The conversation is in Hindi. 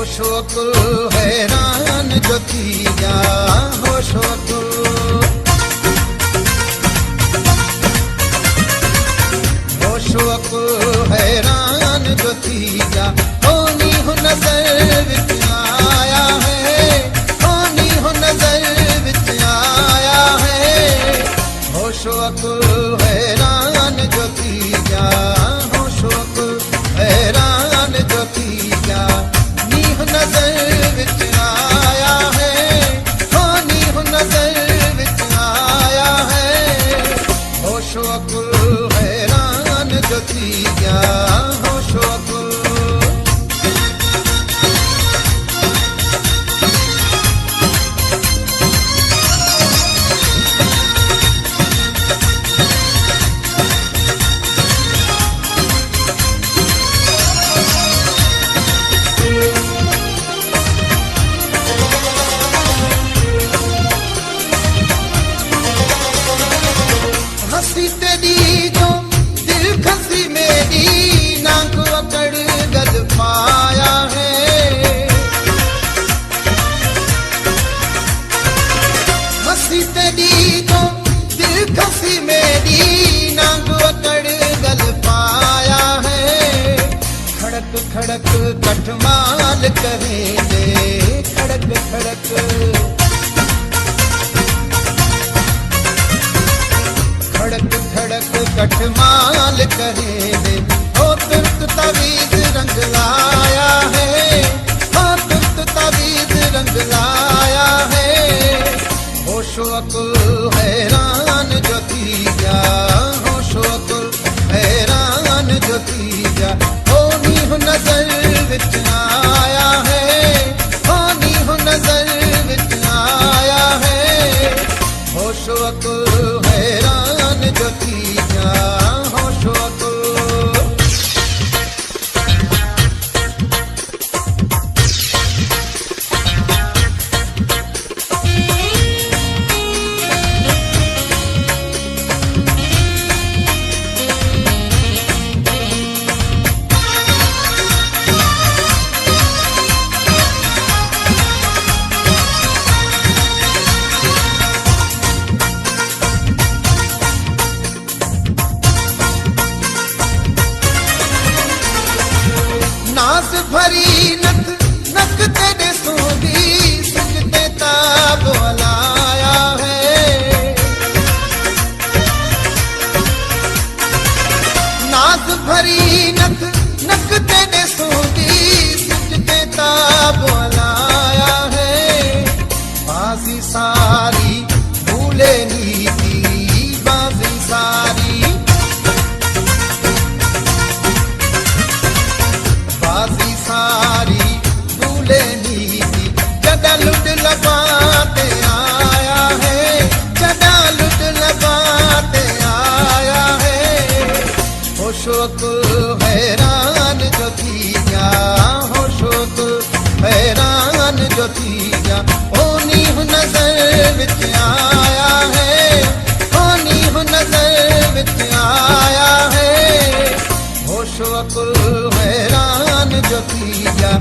होशो अकुल हैरान जो थी जा होशो अकुल होशो अकुल हैरान जो थी जा होनी हो नजर विच आया है होनी हो नजर विच आया है होशो अकुल हैरान जो थी जा होशो अकुल हैरान जो थी जा नजर विच आया है होनी हो नजर विच आया है होशो अकुल हैरान जो थी गया होशो अकुल हंसी तेरी जो दिल खसी मेरी नाक अकड़ गल पाया है हंसी तेरी जो दिल खसी मेरी नाक अकड़ गल पाया है खड़क खड़क कठमाल करेंगे खड़क खड़क खड़क खड़क कठमाल करे दे ओ तुर्त तवीज रंग लाया है ओ तुर्त तवीज रंग लाया है होशो अकुल हैरान जो थी जा होशो अकुल हैरान जो थी जा होनी हो नजर विच आया है होनी हो नजर विच आया है होशो अकुल हैरान जो थी जा होशो अकुल नाज भरी नक नक तेरे सूंदी सजते ताब लाया है नाज भरी नक नक तेरे सूंदी सजते ताब लाया है बाजी सारी भूले नीति बाजी सारी बाजी सारी भूले नीति जदा लुट लगाते आया है जदा लुट लगाते आया है होशो अकुल हैरान जो थी जा होशो अकुल हैरान जो थी जा होनी हो नजर विच आया है होनी हो नजर विच आया है होशो अकुल हैरान जो थी जा